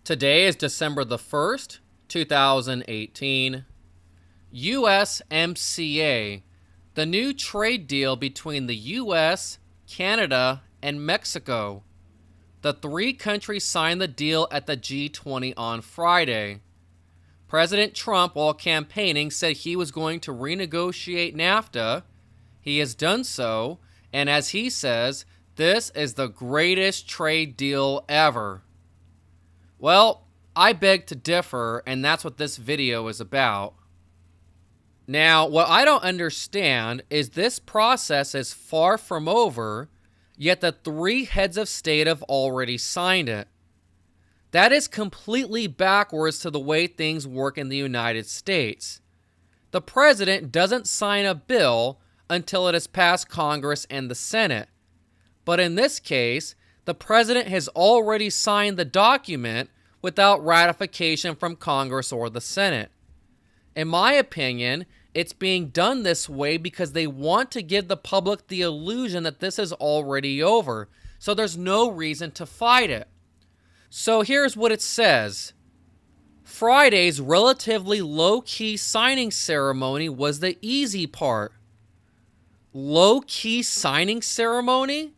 Today is December the 1st, 2018. USMCA, the new trade deal between the US, Canada, and Mexico. The three countries signed the deal at the G20 on Friday. President Trump, while campaigning, said he was going to renegotiate NAFTA. He has done so, and as he says, this is the greatest trade deal ever. Well, I beg to differ, and that's what this video is about. Now, what I don't understand is this process is far from over, yet the three heads of state have already signed it. That is completely backwards to the way things work in the United States. The president doesn't sign a bill until it has passed Congress and the Senate. But in this case, the president has already signed the document without ratification from Congress or the Senate. In my opinion, it's being done this way because they want to give the public the illusion that this is already over, so there's no reason to fight it. So here's what it says. Friday's relatively low-key signing ceremony was the easy part. Low-key signing ceremony?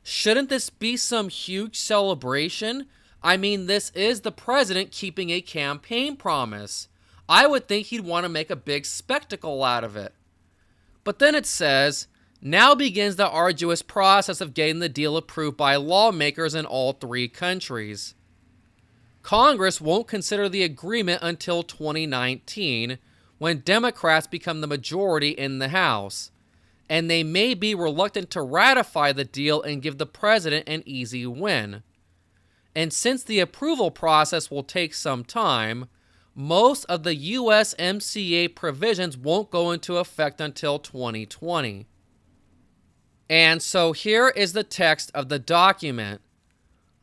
Shouldn't this be some huge celebration? I mean, this is the president keeping a campaign promise. I would think he'd want to make a big spectacle out of it. But then it says, now begins the arduous process of getting the deal approved by lawmakers in all three countries. Congress won't consider the agreement until 2019, when Democrats become the majority in the House, and they may be reluctant to ratify the deal and give the president an easy win. And since the approval process will take some time, most of the USMCA provisions won't go into effect until 2020. And so here is the text of the document.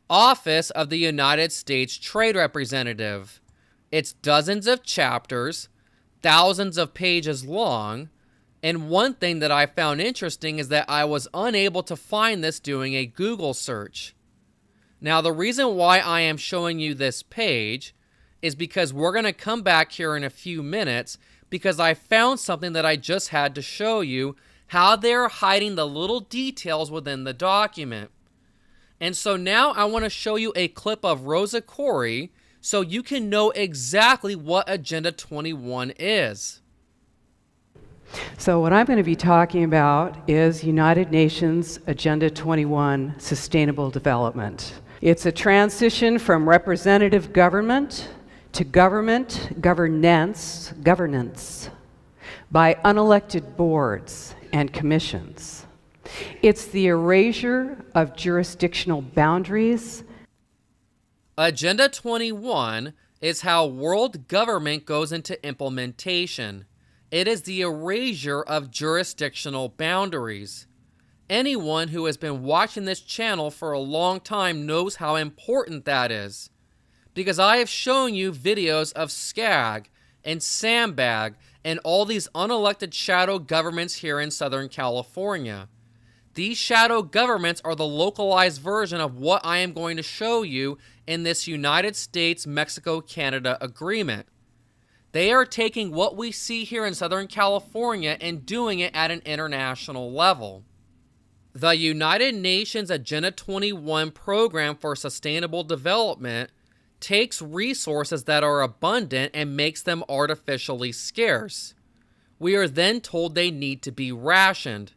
Office of the United States Trade Representative. It's dozens of chapters, thousands of pages long, and one thing that I found interesting is that I was unable to find this doing a Google search. Now, the reason why I am showing you this page is because we're going to come back here in a few minutes because I found something that I just had to show you, how they're hiding the little details within the document. And so now I want to show you a clip of Rosa Koire so you can know exactly what Agenda 21 is. So what I'm going to be talking about is United Nations Agenda 21 Sustainable Development. It's a transition from representative government to governance by unelected boards and commissions. It's the erasure of jurisdictional boundaries. Agenda 21 is how world government goes into implementation. It is the erasure of jurisdictional boundaries. Anyone who has been watching this channel for a long time knows how important that is, because I have shown you videos of SCAG and Sandbag and all these unelected shadow governments here in Southern California. These shadow governments are the localized version of what I am going to show you in this United States-Mexico-Canada agreement. They are taking what we see here in Southern California and doing it at an international level. The United Nations Agenda 21 Program for Sustainable Development takes resources that are abundant and makes them artificially scarce. We are then told they need to be rationed.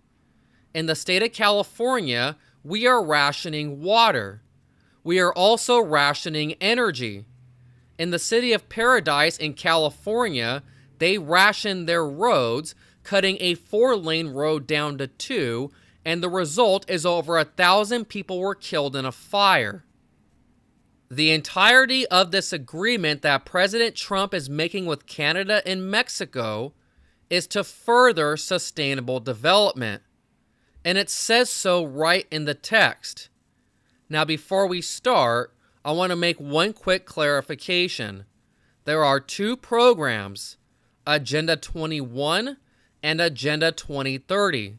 In the state of California, we are rationing water. We are also rationing energy. In the city of Paradise in California, they ration their roads, cutting a 4-lane road down to 2, and the result is over 1,000 people were killed in a fire. The entirety of this agreement that President Trump is making with Canada and Mexico is to further sustainable development. And it says so right in the text. Now, before we start, I want to make one quick clarification. There are two programs, Agenda 21 and Agenda 2030.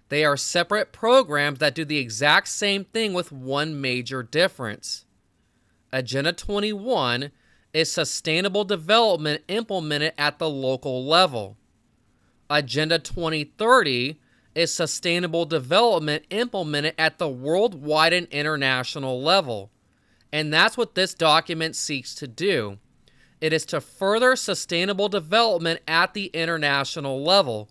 They are separate programs that do the exact same thing with one major difference. Agenda 21 is sustainable development implemented at the local level. Agenda 2030 is sustainable development implemented at the worldwide and international level. And that's what this document seeks to do. It is to further sustainable development at the international level.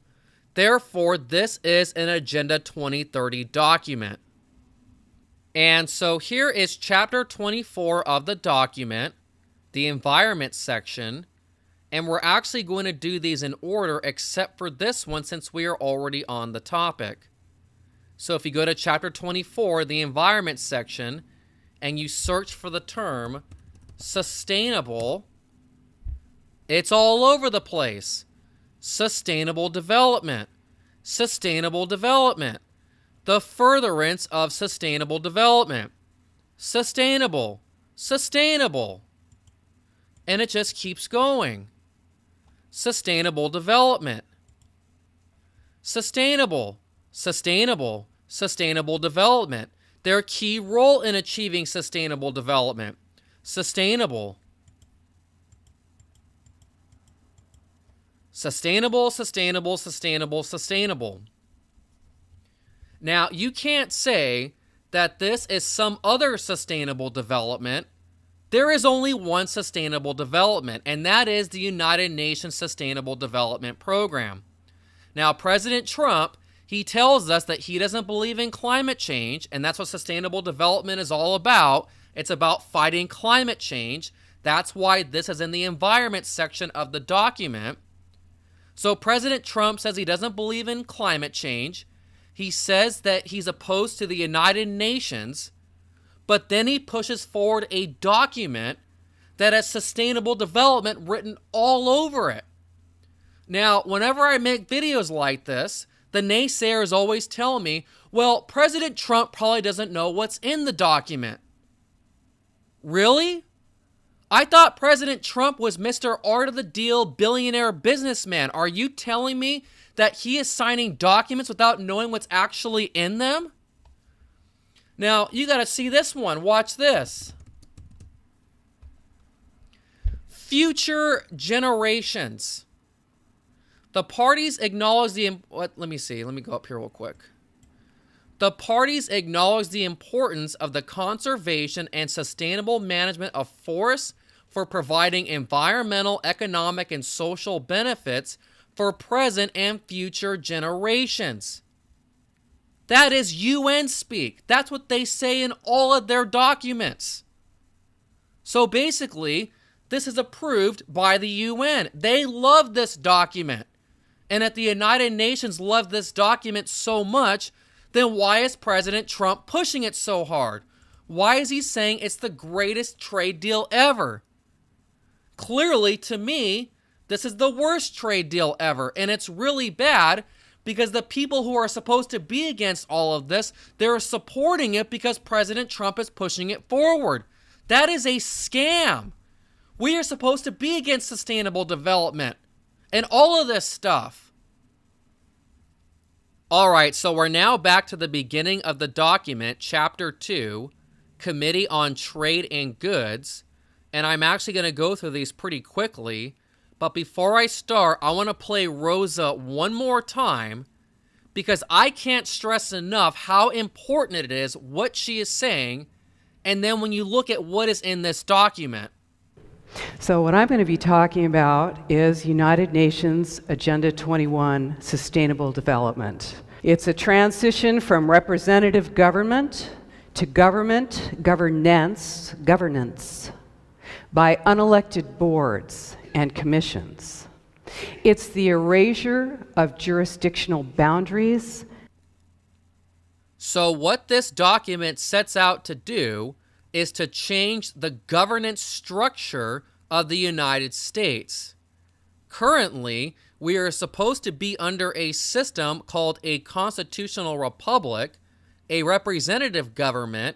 Therefore, this is an Agenda 2030 document. And so here is Chapter 24 of the document, the Environment section, and we're actually going to do these in order except for this one since we are already on the topic. So if you go to Chapter 24, the Environment section, and you search for the term sustainable, it's all over the place. Sustainable development. Sustainable development. The furtherance of sustainable development. Sustainable. Sustainable. And it just keeps going. Sustainable development. Sustainable. Sustainable. Sustainable development. Their key role in achieving sustainable development. Sustainable. Sustainable, sustainable, sustainable, sustainable. Now, you can't say that this is some other sustainable development. There is only one sustainable development, and that is the United Nations Sustainable Development Program. Now, President Trump, he tells us that he doesn't believe in climate change, and that's what sustainable development is all about. It's about fighting climate change. That's why this is in the environment section of the document. So President Trump says he doesn't believe in climate change. He says that he's opposed to the United Nations, but then he pushes forward a document that has sustainable development written all over it. Now, whenever I make videos like this, the naysayers always tell me, well, President Trump probably doesn't know what's in the document. Really? I thought President Trump was Mr. Art of the Deal billionaire businessman. Are you telling me that he is signing documents without knowing what's actually in them? Now, you got to see this one. Watch this. Future generations. The parties acknowledge the... Let me see. Let me go up here real quick. The parties acknowledge the importance of the conservation and sustainable management of forests for providing environmental, economic, and social benefits for present and future generations. That is UN speak. That's what they say in all of their documents. So basically, this is approved by the UN. They love this document. And if the United Nations love this document so much, then why is President Trump pushing it so hard? Why is he saying it's the greatest trade deal ever? Clearly, to me, this is the worst trade deal ever, and it's really bad because the people who are supposed to be against all of this, they're supporting it because President Trump is pushing it forward. That is a scam. We are supposed to be against sustainable development and all of this stuff. All right, so we're now back to the beginning of the document, Chapter 2, Committee on Trade and Goods, and I'm actually going to go through these pretty quickly. But before I start, I want to play Rosa one more time because I can't stress enough how important it is what she is saying, and then when you look at what is in this document. So what I'm going to be talking about is United Nations Agenda 21, Sustainable Development. It's a transition from representative government to governance by unelected boards and commissions. It's the erasure of jurisdictional boundaries. So what this document sets out to do is to change the governance structure of the United States. Currently, we are supposed to be under a system called a constitutional republic, a representative government,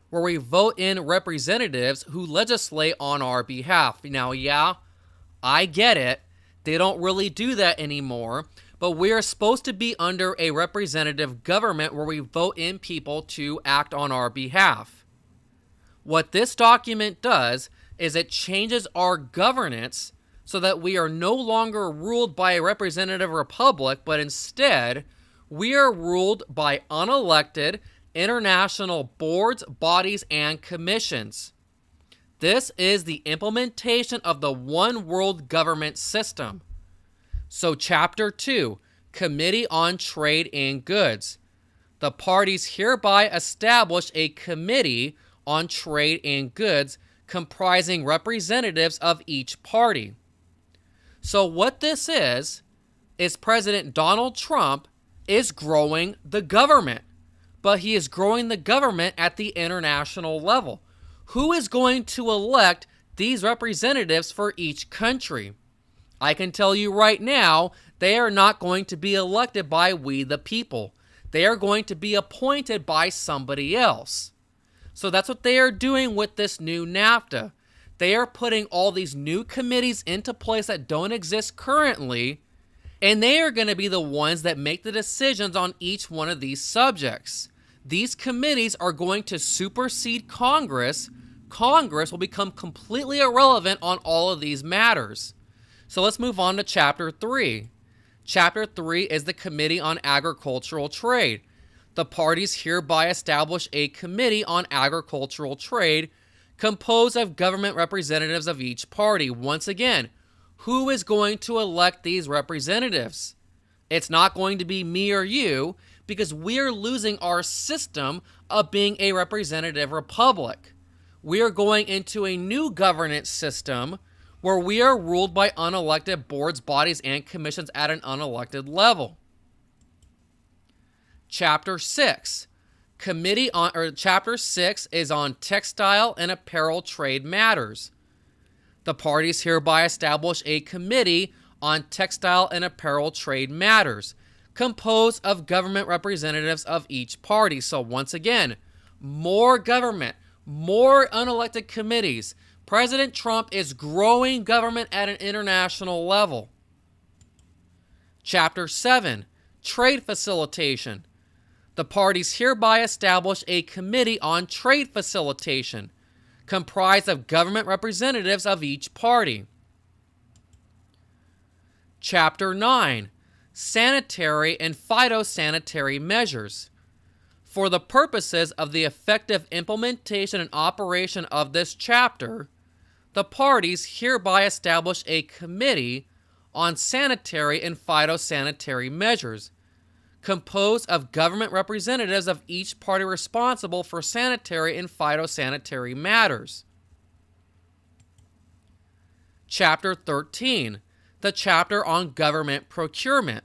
where we vote in representatives who legislate on our behalf. Now, yeah, I get it. They don't really do that anymore, but we are supposed to be under a representative government where we vote in people to act on our behalf. What this document does is it changes our governance so that we are no longer ruled by a representative republic, but instead we are ruled by unelected international boards, bodies, and commissions. This is the implementation of the one world government system. So Chapter 2, Committee on Trade in Goods. The parties hereby establish a committee on trade in goods comprising representatives of each party. So what this is President Donald Trump is growing the government, but he is growing the government at the international level. Who is going to elect these representatives for each country? I can tell you right now, they are not going to be elected by we the people. They are going to be appointed by somebody else. So that's what they are doing with this new NAFTA. They are putting all these new committees into place that don't exist currently, and they are going to be the ones that make the decisions on each one of these subjects. These committees are going to supersede Congress. Congress will become completely irrelevant on all of these matters. So let's move on to Chapter 3. Chapter 3 is the Committee on Agricultural Trade. The parties hereby establish a Committee on Agricultural Trade composed of government representatives of each party. Once again, who is going to elect these representatives? It's not going to be me or you, because we're losing our system of being a representative republic. We are going into a new governance system where we are ruled by unelected boards, bodies, and commissions at an unelected level. Chapter 6. Chapter 6 is on textile and apparel trade matters. The parties hereby establish a committee on textile and apparel trade matters, composed of government representatives of each party. So once again, more government, more unelected committees. President Trump is growing government at an international level. Chapter 7, Trade Facilitation. The parties hereby establish a committee on trade facilitation, comprised of government representatives of each party. Chapter 9, Sanitary and Phytosanitary Measures. For the purposes of the effective implementation and operation of this chapter, the parties hereby establish a committee on sanitary and phytosanitary measures, composed of government representatives of each party responsible for sanitary and phytosanitary matters. Chapter 13, the chapter on government procurement.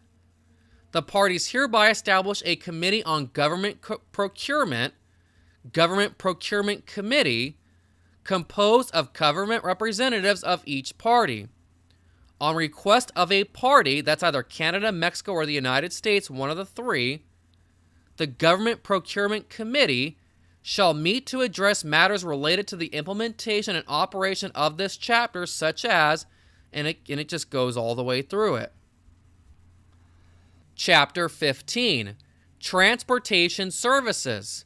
The parties hereby establish a committee on government procurement, Government Procurement Committee, composed of government representatives of each party. On request of a party, that's either Canada, Mexico, or the United States, one of the three, the Government Procurement Committee shall meet to address matters related to the implementation and operation of this chapter, such as, and it just goes all the way through it. Chapter 15, Transportation Services.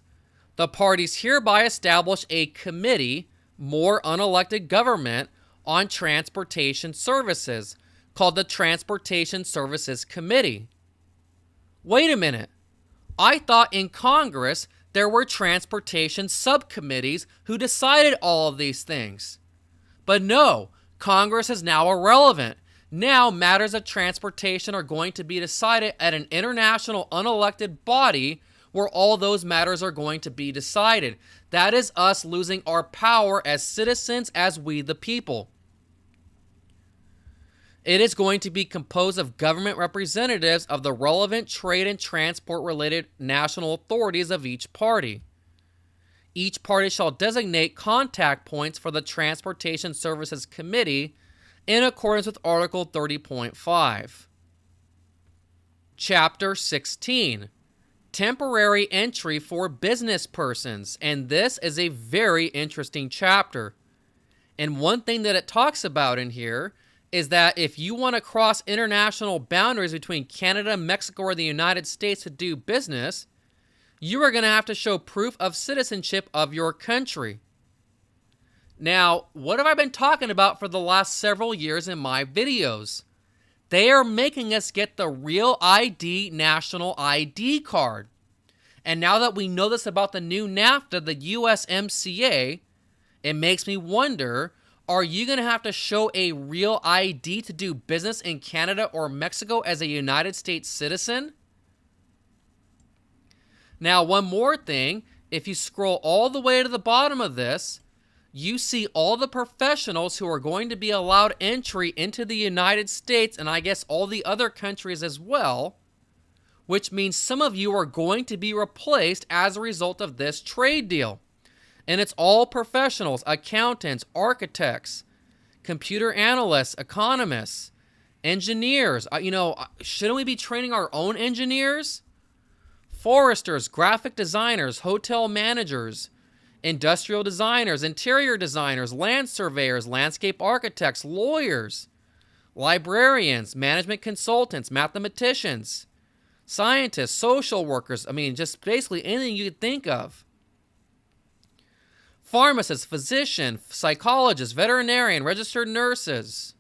The parties hereby establish a committee, more unelected government, on transportation services, called the Transportation Services Committee. Wait a minute. I thought in Congress there were transportation subcommittees who decided all of these things. But no, Congress is now irrelevant. Now matters of transportation are going to be decided at an international unelected body where all those matters are going to be decided. That is us losing our power as citizens, as we the people. It is going to be composed of government representatives of the relevant trade and transport-related national authorities of each party. Each party shall designate contact points for the Transportation Services Committee in accordance with Article 30.5. Chapter 16, Temporary Entry for Business Persons. And this is a very interesting chapter. And one thing that it talks about in here is that if you want to cross international boundaries between Canada, Mexico, or the United States to do business, you are going to have to show proof of citizenship of your country. Now, what have I been talking about for the last several years in my videos? They are making us get the Real ID national ID card. And now that we know this about the new NAFTA, the USMCA, it makes me wonder, are you going to have to show a real ID to do business in Canada or Mexico as a United States citizen? Now, one more thing, if you scroll all the way to the bottom of this, you see all the professionals who are going to be allowed entry into the United States, and I guess all the other countries as well, which means some of you are going to be replaced as a result of this trade deal. And it's all professionals, accountants, architects, computer analysts, economists, engineers. Shouldn't we be training our own engineers? Foresters, graphic designers, hotel managers, industrial designers, interior designers, land surveyors, landscape architects, lawyers, librarians, management consultants, mathematicians, scientists, social workers. Just basically anything you could think of. Pharmacists, physician, psychologists, veterinarian, registered nurses.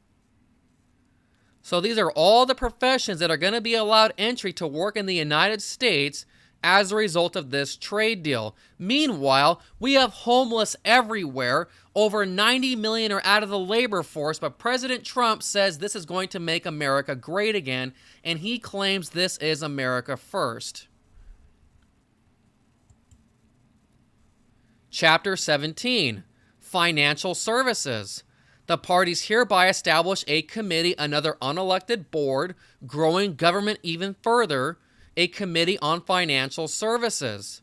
So these are all the professions that are going to be allowed entry to work in the United States as a result of this trade deal. Meanwhile, we have homeless everywhere. Over 90 million are out of the labor force, but President Trump says this is going to make America great again, and he claims this is America first. Chapter 17, Financial Services. The parties hereby establish a committee, another unelected board, growing government even further, a committee on financial services.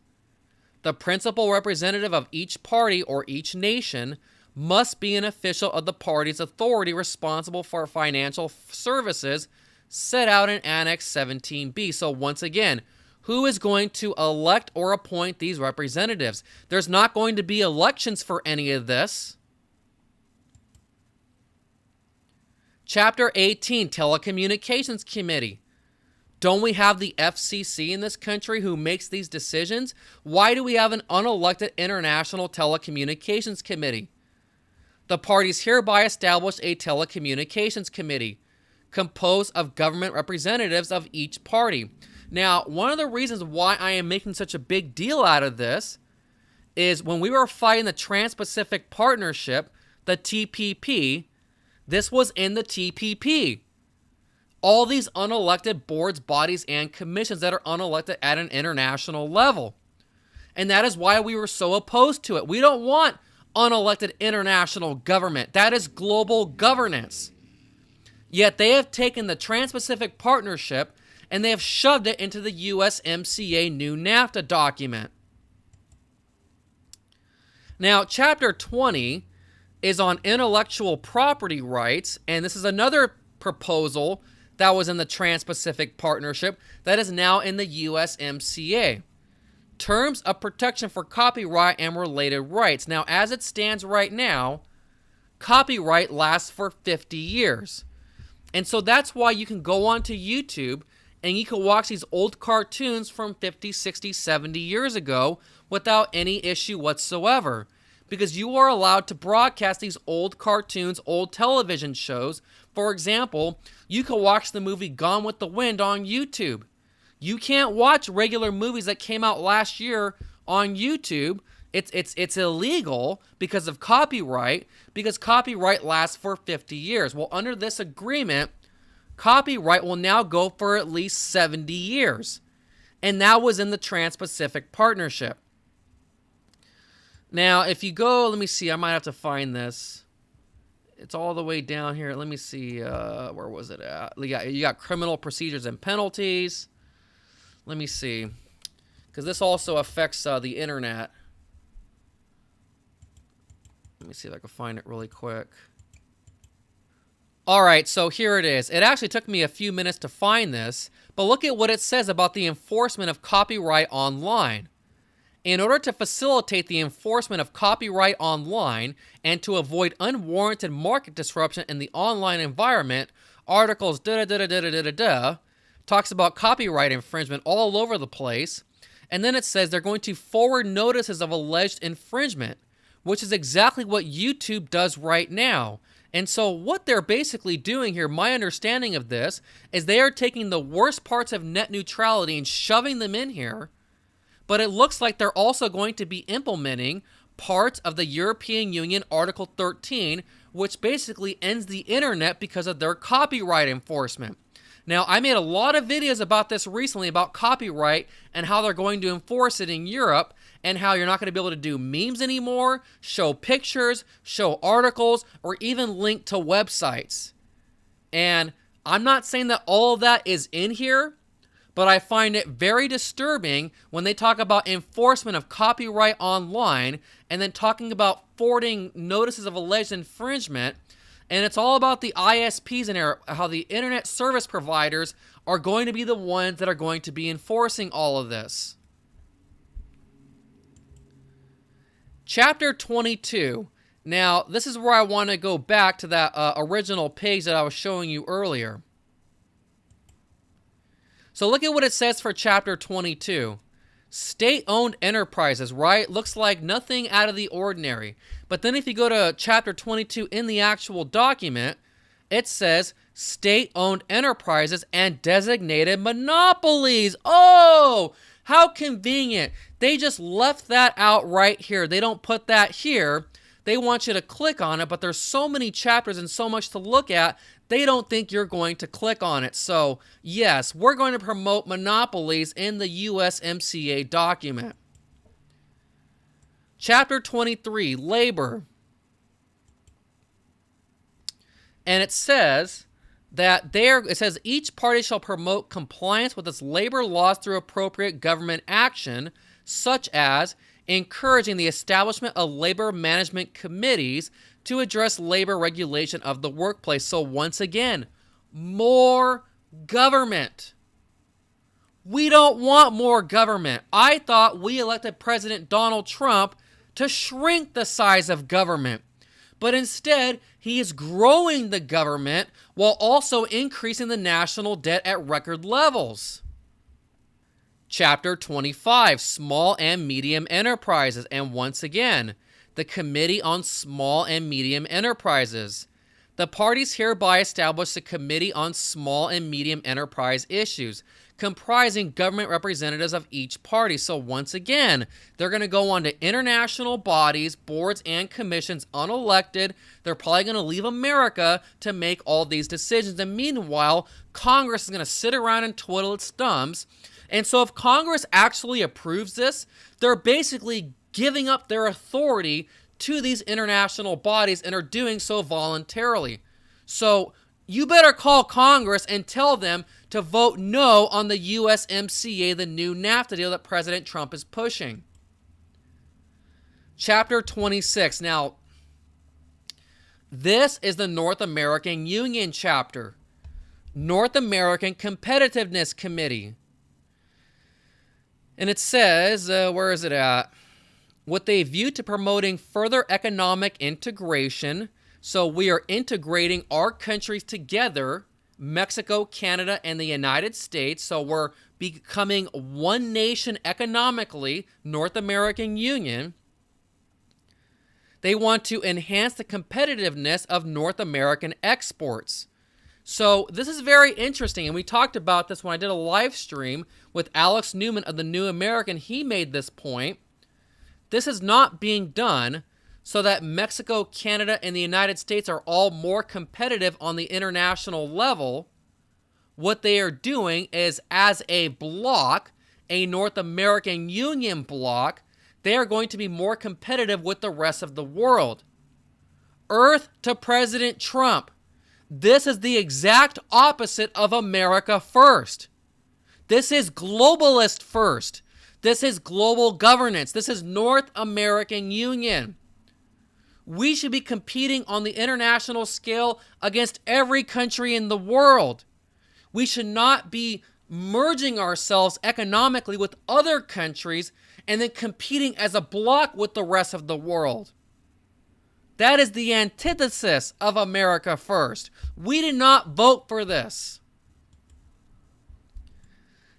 The principal representative of each party or each nation must be an official of the party's authority responsible for financial services set out in Annex 17B. So once again, who is going to elect or appoint these representatives? There's not going to be elections for any of this. Chapter 18, Telecommunications Committee. Don't we have the FCC in this country who makes these decisions? Why do we have an unelected International Telecommunications Committee? The parties hereby establish a Telecommunications Committee composed of government representatives of each party. Now, one of the reasons why I am making such a big deal out of this is when we were fighting the Trans-Pacific Partnership, the TPP, this was in the TPP. All these unelected boards, bodies, and commissions that are unelected at an international level. And that is why we were so opposed to it. We don't want unelected international government. That is global governance. Yet they have taken the Trans-Pacific Partnership and they have shoved it into the USMCA new NAFTA document. Now, Chapter 20 is on intellectual property rights, and this is another proposal that was in the Trans-Pacific Partnership that is now in the USMCA. Terms of protection for copyright and related rights. Now, as it stands right now, copyright lasts for 50 years. And so that's why you can go onto YouTube and you can watch these old cartoons from 50, 60, 70 years ago without any issue whatsoever. Because you are allowed to broadcast these old cartoons, old television shows. For example, you can watch the movie Gone with the Wind on YouTube. You can't watch regular movies that came out last year on YouTube. It's illegal because of copyright, because copyright lasts for 50 years. Well, under this agreement, copyright will now go for at least 70 years. And that was in the Trans-Pacific Partnership. Now, if you go, let me see, I might have to find this. It's all the way down here. Let me see, where was it at? You got criminal procedures and penalties. Let me see, because this also affects the internet. Let me see if I can find it really quick. All right, so here it is. It actually took me a few minutes to find this, but look at what it says about the enforcement of copyright online. In order to facilitate the enforcement of copyright online and to avoid unwarranted market disruption in the online environment, articles talks about copyright infringement all over the place. And then it says they're going to forward notices of alleged infringement, which is exactly what YouTube does right now. And so what they're basically doing here, my understanding of this, is they are taking the worst parts of net neutrality and shoving them in here, but it looks like they're also going to be implementing parts of the European Union Article 13, which basically ends the internet because of their copyright enforcement. Now, I made a lot of videos about this recently, about copyright and how they're going to enforce it in Europe, and how you're not going to be able to do memes anymore, show pictures, show articles, or even link to websites. And I'm not saying that all of that is in here, but I find it very disturbing when they talk about enforcement of copyright online and then talking about forwarding notices of alleged infringement. And it's all about the ISPs and how the internet service providers are going to be the ones that are going to be enforcing all of this. Chapter 22. Now, this is where I want to go back to that original page that I was showing you earlier. So look at what it says for Chapter 22. State-owned enterprises, right? Looks like nothing out of the ordinary. But then if you go to Chapter 22 in the actual document, it says state-owned enterprises and designated monopolies. Oh, how convenient. They just left that out right here. They don't put that here. They want you to click on it, but there's so many chapters and so much to look at, they don't think you're going to click on it. So, yes, we're going to promote monopolies in the USMCA document. Chapter 23, labor. And it says that it says each party shall promote compliance with its labor laws through appropriate government action, such as encouraging the establishment of labor management committees to address labor regulation of the workplace. So once again, more government. We don't want more government. I thought we elected President Donald Trump to shrink the size of government. But instead, he is growing the government while also increasing the national debt at record levels. Chapter 25, Small and Medium Enterprises. And once again, the Committee on Small and Medium Enterprises. The parties hereby establish a Committee on Small and Medium Enterprise Issues, comprising government representatives of each party. So once again, they're going to go on to international bodies, boards, and commissions, unelected. They're probably going to leave America to make all these decisions. And meanwhile, Congress is going to sit around and twiddle its thumbs. And so if Congress actually approves this, they're basically giving up their authority to these international bodies and are doing so voluntarily. So you better call Congress and tell them to vote no on the USMCA, the new NAFTA deal that President Trump is pushing. Chapter 26. Now, this is the North American Union chapter. North American Competitiveness Committee. And it says, where is it at? With a view to promoting further economic integration. So we are integrating our countries together, Mexico, Canada, and the United States. So we're becoming one nation economically, North American Union. They want to enhance the competitiveness of North American exports. So this is very interesting, and we talked about this when I did a live stream with Alex Newman of the New American. He made this point. This is not being done so that Mexico, Canada, and the United States are all more competitive on the international level. What they are doing is, as a bloc, a North American Union bloc, they are going to be more competitive with the rest of the world. Earth to President Trump. This is the exact opposite of America first. This is globalist first. This is global governance. This is North American Union. We should be competing on the international scale against every country in the world. We should not be merging ourselves economically with other countries and then competing as a bloc with the rest of the world. That is the antithesis of America first. We did not vote for this.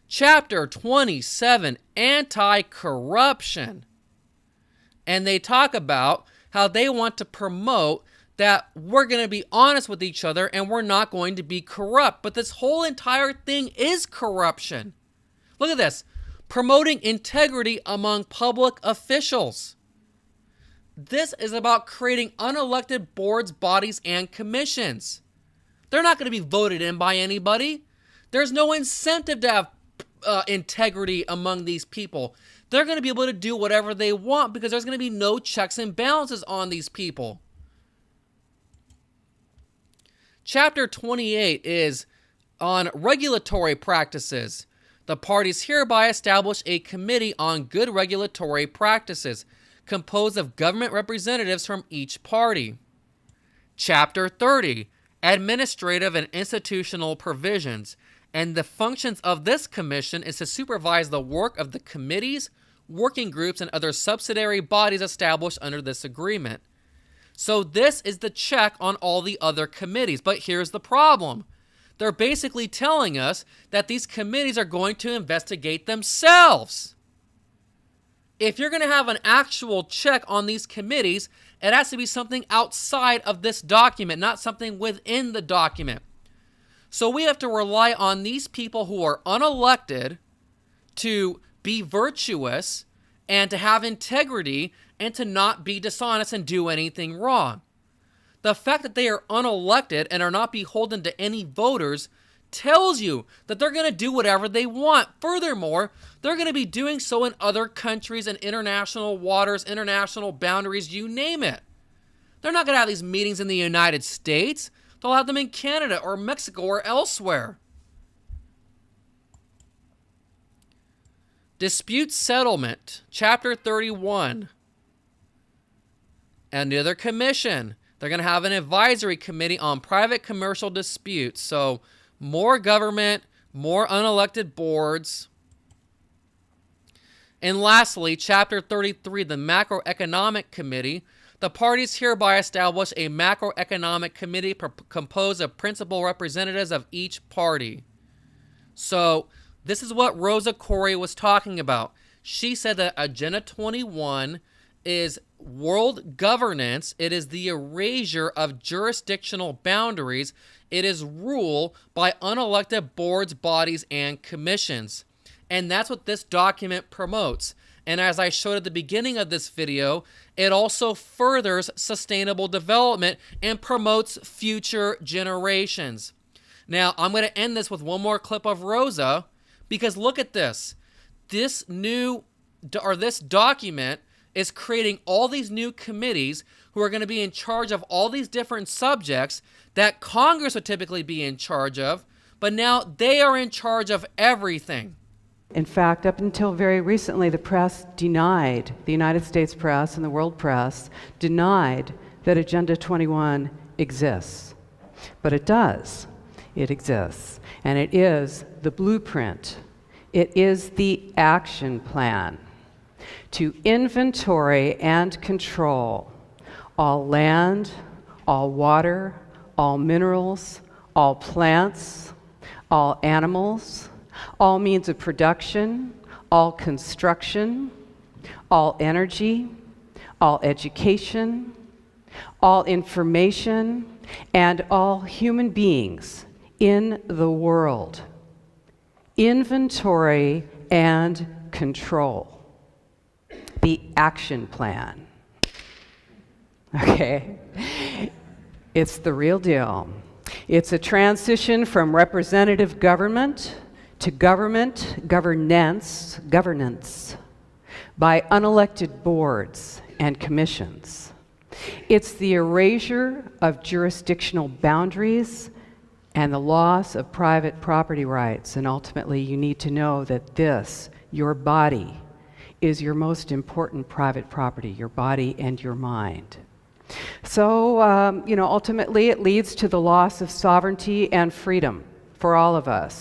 Chapter 27, Anti-Corruption. And they talk about how they want to promote that we're going to be honest with each other and we're not going to be corrupt. But this whole entire thing is corruption. Look at this. Promoting integrity among public officials. This is about creating unelected boards, bodies, and commissions. They're not going to be voted in by anybody. There's no incentive to have integrity among these people. They're going to be able to do whatever they want because there's going to be no checks and balances on these people. Chapter 28 is on regulatory practices. The parties hereby establish a committee on good regulatory practices, composed of government representatives from each party. Chapter 30, administrative and institutional provisions. And the functions of this commission is to supervise the work of the committees, working groups, and other subsidiary bodies established under this agreement. So this is the check on all the other committees. But here's the problem. They're basically telling us that these committees are going to investigate themselves. If you're going to have an actual check on these committees, it has to be something outside of this document, not something within the document. So we have to rely on these people who are unelected to be virtuous and to have integrity and to not be dishonest and do anything wrong. The fact that they are unelected and are not beholden to any voters tells you that they're going to do whatever they want. Furthermore, they're going to be doing so in other countries and international waters, international boundaries, you name it. They're not going to have these meetings in the United States. They'll have them in Canada or Mexico or elsewhere. Dispute settlement, Chapter 31. Another commission. They're going to have an advisory committee on private commercial disputes. So more government, more unelected boards. And lastly, Chapter 33, the macroeconomic committee. The parties hereby establish a macroeconomic committee composed of principal representatives of each party. So this is what Rosa Koire was talking about. She said that Agenda 21 is world governance. It is the erasure of jurisdictional boundaries. It is rule by unelected boards, bodies, and commissions. And that's what this document promotes. And as I showed at the beginning of this video, it also furthers sustainable development and promotes future generations. Now, I'm going to end this with one more clip of Rosa, because look at this. This document is creating all these new committees who are going to be in charge of all these different subjects that Congress would typically be in charge of, but now they are in charge of everything. In fact, up until very recently, the press denied, the United States press and the world press denied that Agenda 21 exists. But it does. It exists. And it is the blueprint. It is the action plan to inventory and control all land, all water, all minerals, all plants, all animals, all means of production, all construction, all energy, all education, all information, and all human beings in the world. Inventory and control. The action plan. Okay? It's the real deal. It's a transition from representative government to governance by unelected boards and commissions. It's the erasure of jurisdictional boundaries and the loss of private property rights. And ultimately, you need to know that this, your body, is your most important private property, your body and your mind. So, ultimately, it leads to the loss of sovereignty and freedom for all of us.